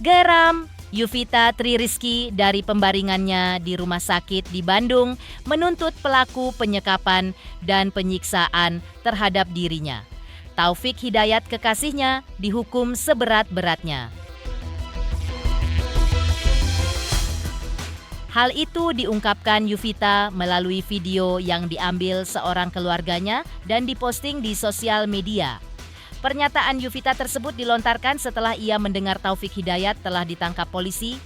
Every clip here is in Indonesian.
Geram, Yuvita Tri Rizky dari pembaringannya di rumah sakit di Bandung menuntut pelaku penyekapan dan penyiksaan terhadap dirinya. Taufik Hidayat kekasihnya dihukum seberat-beratnya. Hal itu diungkapkan Yuvita melalui video yang diambil seorang keluarganya dan diposting di sosial media. Pernyataan Yuvita tersebut dilontarkan setelah ia mendengar Taufik Hidayat telah ditangkap polisi.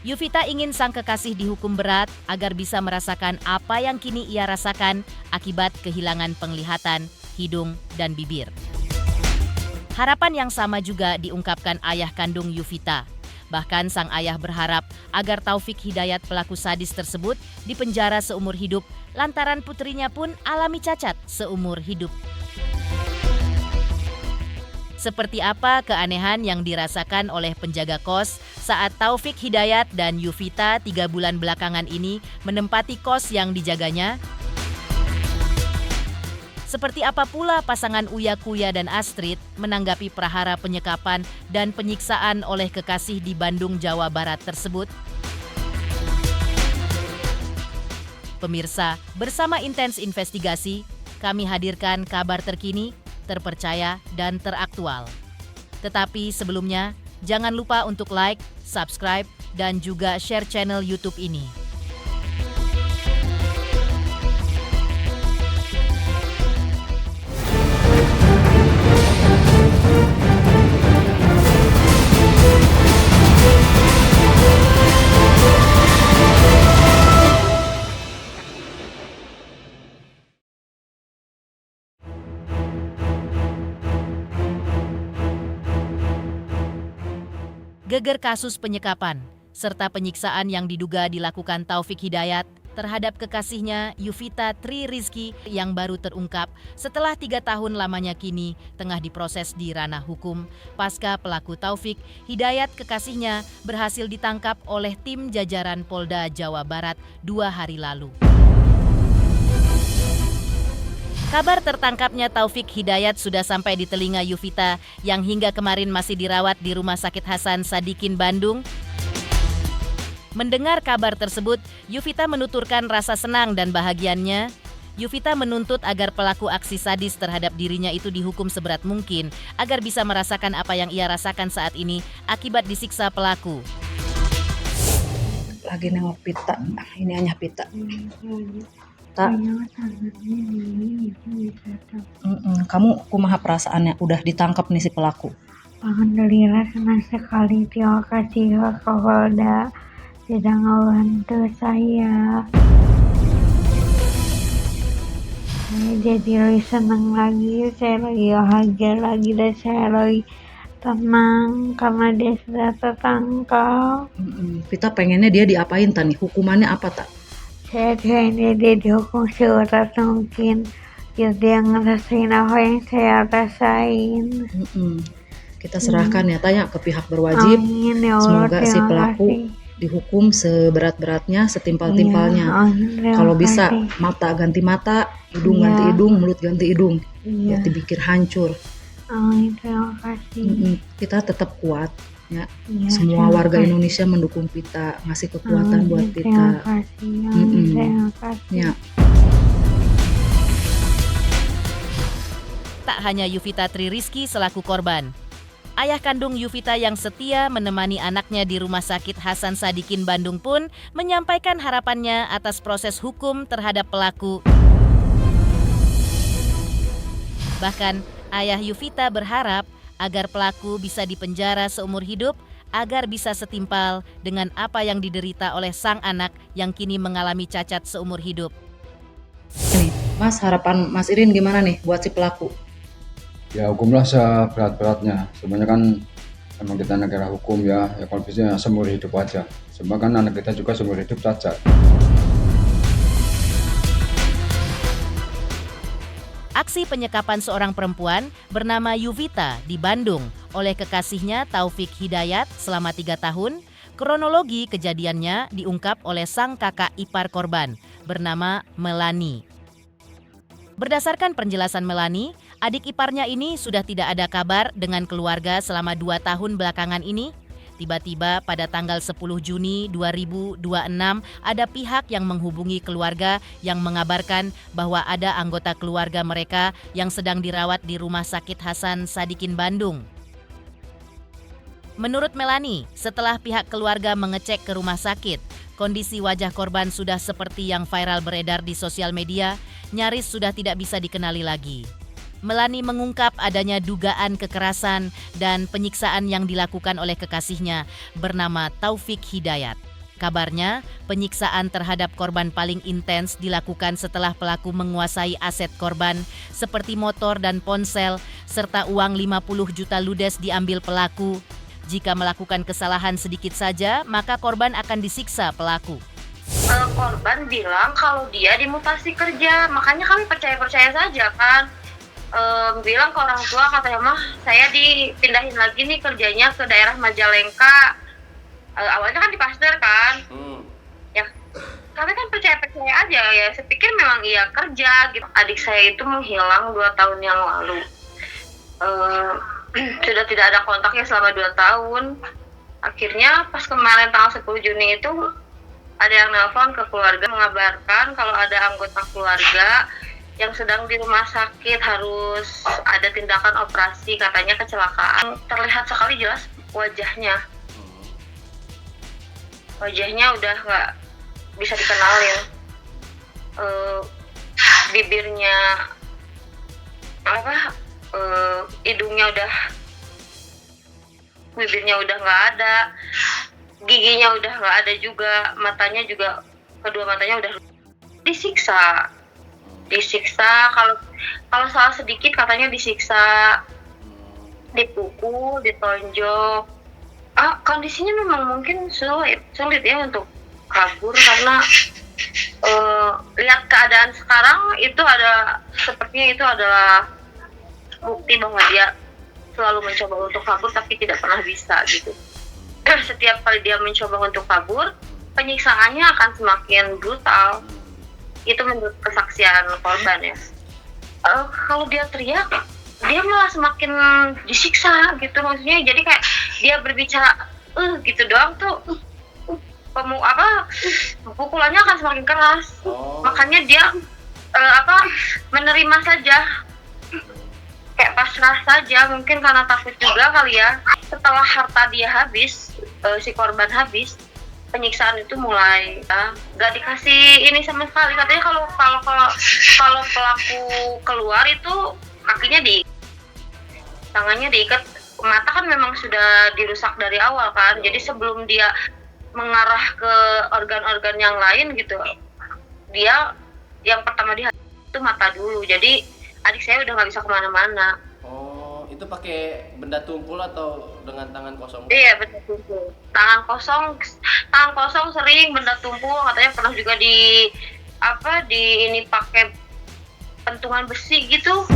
Yuvita ingin sang kekasih dihukum berat agar bisa merasakan apa yang kini ia rasakan akibat kehilangan penglihatan, hidung, dan bibir. Harapan yang sama juga diungkapkan ayah kandung Yuvita. Bahkan sang ayah berharap agar Taufik Hidayat pelaku sadis tersebut dipenjara seumur hidup lantaran putrinya pun alami cacat seumur hidup. Seperti apa keanehan yang dirasakan oleh penjaga kos saat Taufik Hidayat dan Yuvita 3 bulan belakangan ini menempati kos yang dijaganya? Seperti apa pula pasangan Uya Kuya dan Astrid menanggapi prahara penyekapan dan penyiksaan oleh kekasih di Bandung, Jawa Barat tersebut? Pemirsa, bersama Intens Investigasi, kami hadirkan kabar terkini, terpercaya, dan teraktual. Tetapi sebelumnya, jangan lupa untuk like, subscribe, dan juga share channel YouTube ini. Geger kasus penyekapan serta penyiksaan yang diduga dilakukan Taufik Hidayat terhadap kekasihnya Yuvita Tri Rizky yang baru terungkap setelah 3 tahun lamanya kini tengah diproses di ranah hukum pasca pelaku Taufik Hidayat kekasihnya berhasil ditangkap oleh tim jajaran Polda Jawa Barat 2 hari lalu. Kabar tertangkapnya Taufik Hidayat sudah sampai di telinga Yuvita yang hingga kemarin masih dirawat di Rumah Sakit Hasan Sadikin Bandung. Mendengar kabar tersebut, Yuvita menuturkan rasa senang dan bahagiannya. Yuvita menuntut agar pelaku aksi sadis terhadap dirinya itu dihukum seberat mungkin agar bisa merasakan apa yang ia rasakan saat ini akibat disiksa pelaku. Lagi nengok pita, ini hanya pita. Tak. Kamu kumaha perasaannya udah ditangkap nih si pelaku? Alhamdulillah senang sekali, terima kasih Pak Kapolda sudah membantu saya. Saya jadi lebih senang lagi, saya lagi bahagia lagi dan saya lebih tenang karena dia sudah tertangkap. Kita pengennya dia diapain tani? Hukumannya apa tak? Saya pengen dia dihukum seberat mungkin biar dia ngerasain apa yang saya rasain. Kita serahkan ya tanya ke pihak berwajib. Amin, ya Allah, semoga si pelaku dihukum seberat-beratnya, setimpal-timpalnya. Kalau bisa mata ganti mata, hidung ganti hidung, mulut ganti hidung. Ya dipikir hancur. Amin, terima kasih. Kita tetap kuat. Ya, semua warga Indonesia mendukung Pita, ngasih kekuatan buat Pita. Terima kasih. Ya. Tak hanya Yuvita Tri Rizky selaku korban. Ayah kandung Yuvita yang setia menemani anaknya di Rumah Sakit Hasan Sadikin Bandung pun menyampaikan harapannya atas proses hukum terhadap pelaku. Bahkan, ayah Yuvita berharap agar pelaku bisa dipenjara seumur hidup agar bisa setimpal dengan apa yang diderita oleh sang anak yang kini mengalami cacat seumur hidup. Ini, Mas, harapan Mas Irin gimana nih buat si pelaku? Ya hukumlah seberat-beratnya. Sebenarnya kan emang kita negara hukum ya kalau bisa seumur hidup aja. Sebab kan anak kita juga seumur hidup cacat. Aksi penyekapan seorang perempuan bernama Yuvita di Bandung oleh kekasihnya Taufik Hidayat selama 3 tahun, kronologi kejadiannya diungkap oleh sang kakak ipar korban bernama Melani. Berdasarkan penjelasan Melani, adik iparnya ini sudah tidak ada kabar dengan keluarga selama 2 tahun belakangan ini. Tiba-tiba pada tanggal 10 Juni 2026 ada pihak yang menghubungi keluarga yang mengabarkan bahwa ada anggota keluarga mereka yang sedang dirawat di Rumah Sakit Hasan Sadikin Bandung. Menurut Melani, setelah pihak keluarga mengecek ke rumah sakit, kondisi wajah korban sudah seperti yang viral beredar di sosial media, nyaris sudah tidak bisa dikenali lagi. Melani mengungkap adanya dugaan kekerasan dan penyiksaan yang dilakukan oleh kekasihnya bernama Taufik Hidayat. Kabarnya, penyiksaan terhadap korban paling intens dilakukan setelah pelaku menguasai aset korban seperti motor dan ponsel, serta uang 50 juta ludes diambil pelaku. Jika melakukan kesalahan sedikit saja, maka korban akan disiksa pelaku. Korban bilang kalau dia dimutasi kerja, makanya kami percaya-percaya saja kan. Bilang ke orang tua, katanya mah saya dipindahin lagi nih kerjanya ke daerah Majalengka. Awalnya kan di Pasteur kan. Ya, kami kan percaya-percaya aja ya. Saya pikir memang iya kerja gitu. Adik saya itu menghilang 2 tahun yang lalu. Sudah tidak ada kontaknya selama 2 tahun. Akhirnya pas kemarin tanggal 10 Juni itu ada yang nelpon ke keluarga mengabarkan kalau ada anggota keluarga yang sedang di rumah sakit harus ada tindakan operasi, katanya kecelakaan. Terlihat sekali jelas wajahnya. Wajahnya udah nggak bisa dikenalin. Bibirnya hidungnya bibirnya udah nggak ada, giginya udah nggak ada juga, matanya juga, kedua matanya udah disiksa, kalau salah sedikit katanya disiksa, dipukul, ditonjok. Kondisinya memang mungkin sulit ya untuk kabur karena lihat keadaan sekarang itu sepertinya itu adalah bukti bahwa dia selalu mencoba untuk kabur tapi tidak pernah bisa gitu. Setiap kali dia mencoba untuk kabur, penyiksaannya akan semakin brutal. Itu menurut kesaksian korban ya. Kalau dia teriak, dia malah semakin disiksa gitu, maksudnya jadi kayak dia berbicara gitu doang tuh pukulannya akan semakin keras. Makanya dia menerima saja, kayak pasrah saja, mungkin karena takut juga kali ya. Setelah harta dia habis, si korban habis, penyiksaan itu mulai nggak dikasih ini sama sekali. Katanya kalau pelaku keluar itu kakinya tangannya diikat, mata kan memang sudah dirusak dari awal kan, jadi sebelum dia mengarah ke organ-organ yang lain gitu, dia yang pertama itu mata dulu. Jadi adik saya udah nggak bisa kemana-mana. Itu pakai benda tumpul atau dengan tangan kosong? Iya, benda tumpul. Tangan kosong sering, benda tumpul katanya pernah juga ini pakai pentungan besi gitu.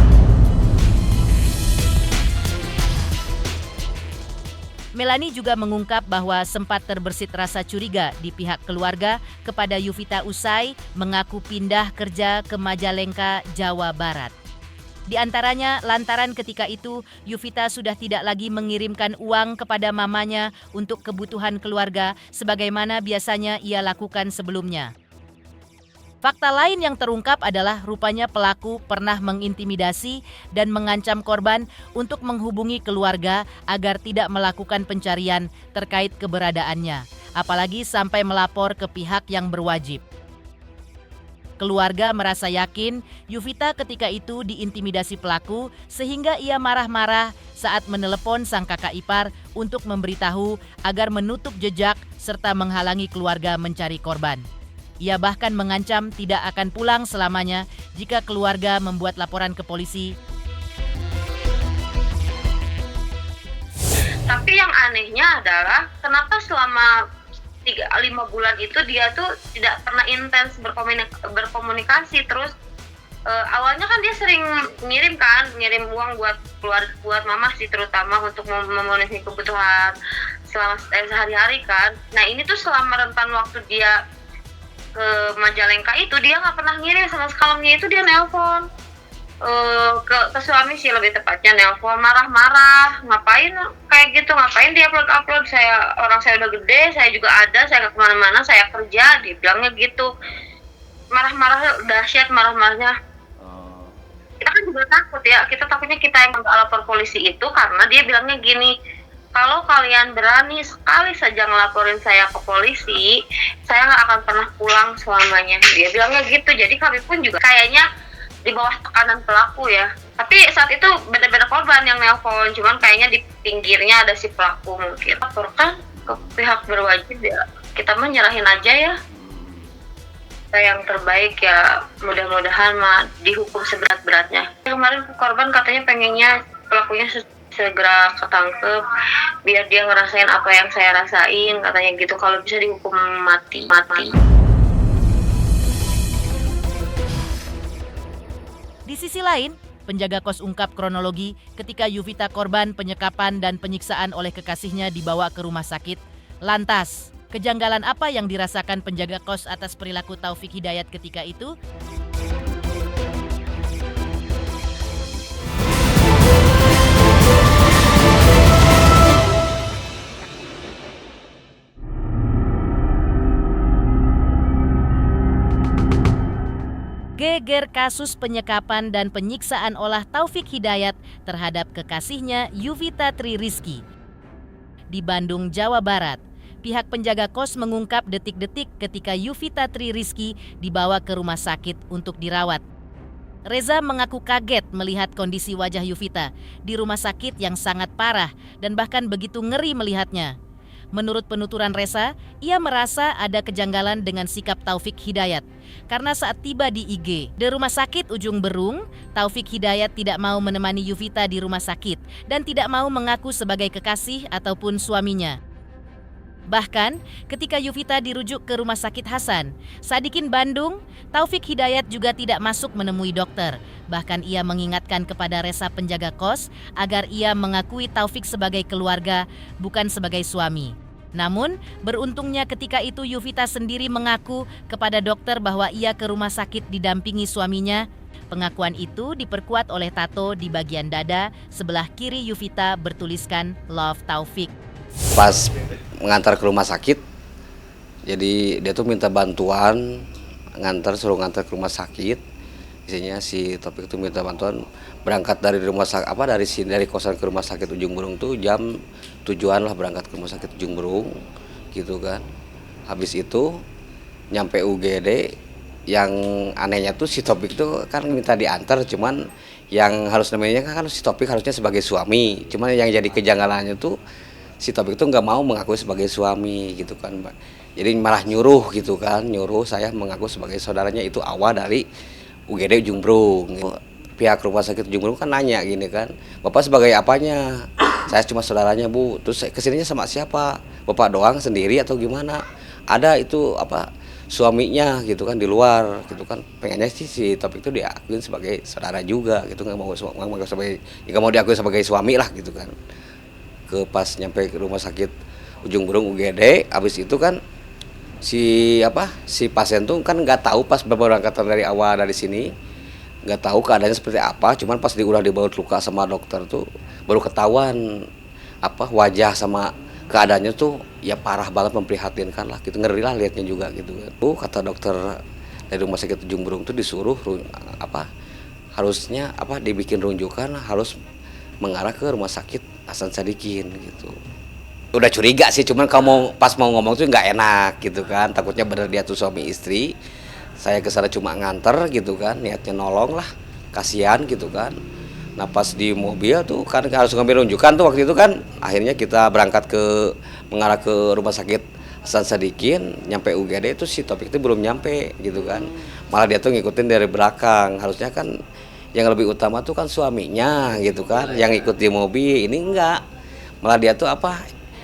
Melani juga mengungkap bahwa sempat terbersit rasa curiga di pihak keluarga kepada Yuvita usai mengaku pindah kerja ke Majalengka, Jawa Barat. Di antaranya lantaran ketika itu Yuvita sudah tidak lagi mengirimkan uang kepada mamanya untuk kebutuhan keluarga sebagaimana biasanya ia lakukan sebelumnya. Fakta lain yang terungkap adalah rupanya pelaku pernah mengintimidasi dan mengancam korban untuk menghubungi keluarga agar tidak melakukan pencarian terkait keberadaannya, apalagi sampai melapor ke pihak yang berwajib. Keluarga merasa yakin Yuvita ketika itu diintimidasi pelaku sehingga ia marah-marah saat menelepon sang kakak ipar untuk memberitahu agar menutup jejak serta menghalangi keluarga mencari korban. Ia bahkan mengancam tidak akan pulang selamanya jika keluarga membuat laporan ke polisi. Tapi yang anehnya adalah kenapa selama 5 bulan itu dia tuh tidak pernah intens berkomunikasi. Terus awalnya kan dia sering ngirim uang buat mama sih, terutama untuk memenuhi kebutuhan selama sehari-hari kan. Nah ini tuh selama rentan waktu dia ke Majalengka itu dia nggak pernah ngirim sama sekali. Itu dia nelpon ke suami sih lebih tepatnya, nelpon marah-marah, ngapain kayak gitu, ngapain dia upload, orang saya udah gede, saya juga ada, saya nggak kemana-mana, saya kerja, dibilangnya gitu, marah-marah dahsyat marah-marahnya. Kita kan juga takut ya, kita takutnya kita yang nggak lapor polisi itu karena dia bilangnya gini, kalau kalian berani sekali saja ngelaporin saya ke polisi, saya nggak akan pernah pulang selamanya, dia bilangnya gitu. Jadi kami pun juga kayaknya di bawah tekanan pelaku ya. Tapi saat itu beda-beda korban yang nelpon, cuman kayaknya di pinggirnya ada si pelaku mungkin. Laporkan ke pihak berwajib ya, kita mah nyerahin aja ya. Yang terbaik ya, mudah-mudahan mah dihukum seberat-beratnya. Kemarin korban katanya pengennya pelakunya segera ketangkep, biar dia ngerasain apa yang saya rasain, katanya gitu, kalau bisa dihukum mati. Di sisi lain, penjaga kos ungkap kronologi ketika Yuvita korban penyekapan dan penyiksaan oleh kekasihnya dibawa ke rumah sakit. Lantas, kejanggalan apa yang dirasakan penjaga kos atas perilaku Taufik Hidayat ketika itu? Geger kasus penyekapan dan penyiksaan olah Taufik Hidayat terhadap kekasihnya Yuvita Tri Rizky. Di Bandung, Jawa Barat, pihak penjaga kos mengungkap detik-detik ketika Yuvita Tri Rizky dibawa ke rumah sakit untuk dirawat. Reza mengaku kaget melihat kondisi wajah Yuvita di rumah sakit yang sangat parah dan bahkan begitu ngeri melihatnya. Menurut penuturan Reza, ia merasa ada kejanggalan dengan sikap Taufik Hidayat. Karena saat tiba di IG, di rumah sakit Ujung Berung, Taufik Hidayat tidak mau menemani Yuvita di rumah sakit dan tidak mau mengaku sebagai kekasih ataupun suaminya. Bahkan, ketika Yuvita dirujuk ke Rumah Sakit Hasan Sadikin Bandung, Taufik Hidayat juga tidak masuk menemui dokter. Bahkan ia mengingatkan kepada Reza penjaga kos agar ia mengakui Taufik sebagai keluarga, bukan sebagai suami. Namun, beruntungnya ketika itu Yuvita sendiri mengaku kepada dokter bahwa ia ke rumah sakit didampingi suaminya. Pengakuan itu diperkuat oleh tato di bagian dada sebelah kiri Yuvita bertuliskan Love Taufik. Pas mengantar ke rumah sakit, jadi dia tuh minta bantuan suruh ngantar ke rumah sakit. Isinya si Taufik itu minta bantuan berangkat dari rumah sakit dari kosan ke rumah sakit Ujung Berung tuh jam 7-an lah, berangkat ke rumah sakit Ujung Berung gitu kan. Habis itu nyampe UGD, yang anehnya tuh si Taufik tuh kan minta diantar, cuman yang harus namanya kan si Taufik harusnya sebagai suami, cuman yang jadi kejanggalannya tuh si Taufik itu nggak mau mengaku sebagai suami gitu kan, Mbak. Jadi malah nyuruh gitu kan, nyuruh saya mengaku sebagai saudaranya. Itu awal dari UGD Ujung Berung. Pihak rumah sakit Ujung Berung kan nanya gini kan, Bapak sebagai apanya? Saya cuma saudaranya, Bu. Terus kesininya sama siapa? Bapak doang sendiri atau gimana? Ada itu suaminya gitu kan di luar gitu kan. Pengennya sih si Taufik itu diakuin sebagai saudara juga gitu, nggak mau diakui sebagai suami lah gitu kan. Pas nyampe ke rumah sakit Ujung Berung UGD, abis itu kan si pasien tuh kan nggak tahu pas berangkatan dari awal dari sini, nggak tahu keadaannya seperti apa, cuman pas udah dibawa luka sama dokter tuh baru ketahuan wajah sama keadaannya tuh ya parah banget, memprihatinkan lah gitu, ngeri lah liatnya juga gitu kan. Kata dokter dari rumah sakit Ujung Berung tuh disuruh harusnya dibikin rujukan, harus mengarah ke rumah sakit Hasan Sadikin gitu. Udah curiga sih, cuman pas mau ngomong tuh nggak enak gitu kan, takutnya bener dia tuh suami istri. Saya kesana cuma nganter gitu kan, niatnya nolong lah, kasihan gitu kan. Nah pas di mobil tuh kan harus ngambil rujukan tuh waktu itu kan, akhirnya kita berangkat mengarah ke rumah sakit Hasan Sadikin. Nyampe UGD itu si Taufik itu belum nyampe gitu kan, malah dia tuh ngikutin dari belakang. Harusnya kan yang lebih utama tuh kan suaminya gitu kan, yang ikut di mobil. Ini enggak, malah dia tuh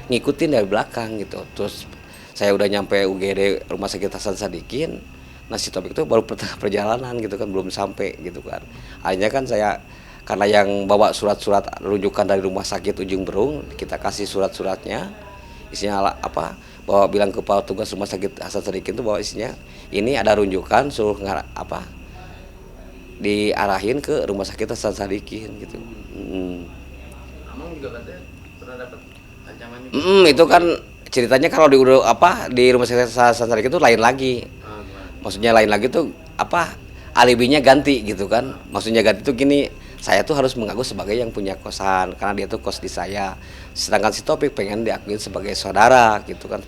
ngikutin dari belakang gitu. Terus saya udah nyampe UGD Rumah Sakit Hasan Sadikin, nah si Taufik itu baru perjalanan gitu kan, belum sampai gitu kan. Akhirnya kan saya, karena yang bawa surat-surat rujukan dari Rumah Sakit Ujung Berung, kita kasih surat-suratnya, isinya bawa bilang ke petugas Rumah Sakit Hasan Sadikin tuh bahwa isinya ini ada rujukan suruh diarahin ke rumah sakit Hasan Sadikin gitu. Emang juga katanya pernah dapat ancaman juga? Itu kan ceritanya kalau di rumah sakit Hasan Sadikin itu lain lagi. Maksudnya lain lagi tuh alibinya ganti gitu kan. Maksudnya ganti tuh gini, saya tuh harus mengaku sebagai yang punya kosan karena dia tuh kos di saya. Sedangkan si Topik pengen diakuin sebagai saudara gitu kan.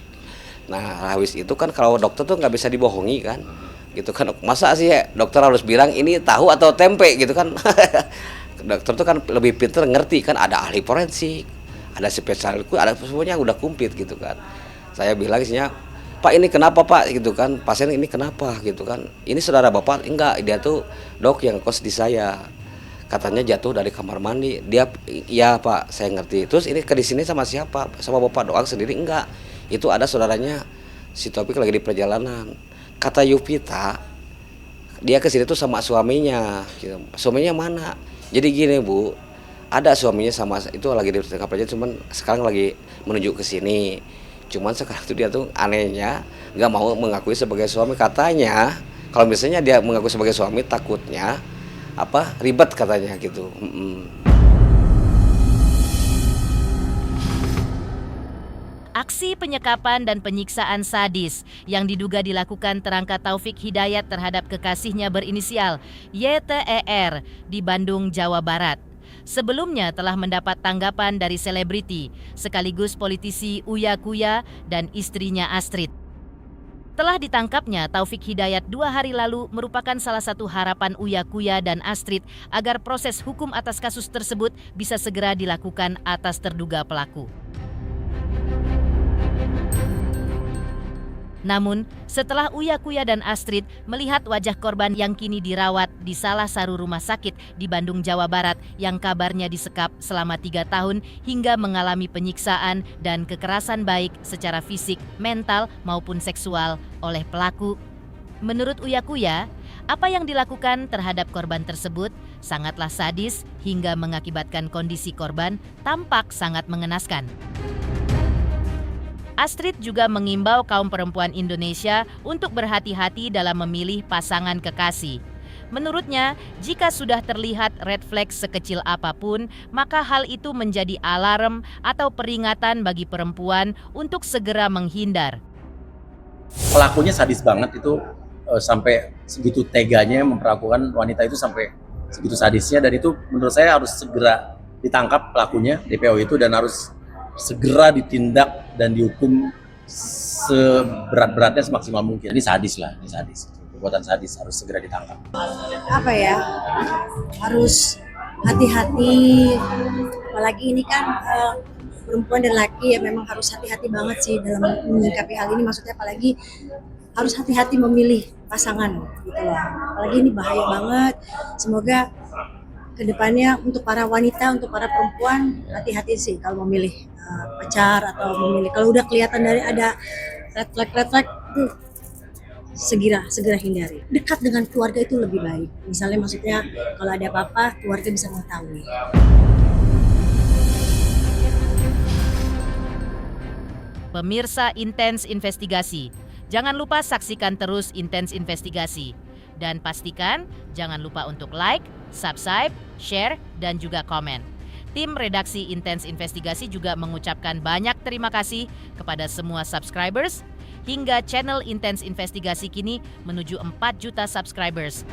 Nah, habis itu kan kalau dokter tuh nggak bisa dibohongi kan. Gitu kan. Masa sih dokter harus bilang ini tahu atau tempe gitu kan. Dokter tuh kan lebih pintar ngerti kan, ada ahli forensik, ada spesialis, ada semuanya udah komplit gitu kan. Saya bilang isinya, Pak ini kenapa Pak gitu kan, pasien ini kenapa gitu kan, ini saudara Bapak? Enggak, dia tuh dok yang kos di saya, katanya jatuh dari kamar mandi. Dia, iya Pak saya ngerti. Terus ini ke di sini sama siapa? Sama Bapak doang sendiri? Enggak, itu ada saudaranya si Topik lagi di perjalanan. Kata Yupita dia ke sini tuh sama suaminya gitu. Suaminya mana? Jadi gini Bu, ada suaminya sama itu lagi di tengah perjalanan, cuman sekarang lagi menuju ke sini. Cuman sekarang tuh dia tuh anehnya nggak mau mengakui sebagai suami. Katanya kalau misalnya dia mengaku sebagai suami takutnya ribet katanya gitu. Aksi penyekapan dan penyiksaan sadis yang diduga dilakukan terangkat Taufik Hidayat terhadap kekasihnya berinisial YTER di Bandung, Jawa Barat. Sebelumnya telah mendapat tanggapan dari selebriti sekaligus politisi Uya Kuya dan istrinya Astrid. Telah ditangkapnya Taufik Hidayat 2 hari lalu merupakan salah satu harapan Uya Kuya dan Astrid agar proses hukum atas kasus tersebut bisa segera dilakukan atas terduga pelaku. Namun, setelah Uya Kuya dan Astrid melihat wajah korban yang kini dirawat di salah satu rumah sakit di Bandung, Jawa Barat yang kabarnya disekap selama 3 tahun hingga mengalami penyiksaan dan kekerasan baik secara fisik, mental maupun seksual oleh pelaku. Menurut Uya Kuya, apa yang dilakukan terhadap korban tersebut sangatlah sadis hingga mengakibatkan kondisi korban tampak sangat mengenaskan. Astrid juga mengimbau kaum perempuan Indonesia untuk berhati-hati dalam memilih pasangan kekasih. Menurutnya, jika sudah terlihat red flag sekecil apapun, maka hal itu menjadi alarm atau peringatan bagi perempuan untuk segera menghindar. Pelakunya sadis banget itu, sampai segitu teganya memperlakukan wanita itu sampai segitu sadisnya, dan itu menurut saya harus segera ditangkap pelakunya, DPO itu, dan harus segera ditindak dan dihukum seberat-beratnya semaksimal mungkin. Ini sadis lah, ini sadis. Perbuatan sadis harus segera ditangkap. Harus hati-hati. Apalagi ini kan perempuan dan laki ya, memang harus hati-hati banget sih dalam menyikapi hal ini. Maksudnya apalagi harus hati-hati memilih pasangan gitu loh. Apalagi ini bahaya banget. Semoga kedepannya untuk para wanita, untuk para perempuan hati-hati sih kalau memilih pacar atau memilih, kalau udah kelihatan dari ada red flag itu segera hindari. Dekat dengan keluarga itu lebih baik. Misalnya maksudnya kalau ada apa-apa keluarga bisa mengetahui. Pemirsa Intens Investigasi, jangan lupa saksikan terus Intens Investigasi. Dan pastikan jangan lupa untuk like, subscribe, share, dan juga komen. Tim redaksi Intens Investigasi juga mengucapkan banyak terima kasih kepada semua subscribers hingga channel Intens Investigasi kini menuju 4 juta subscribers.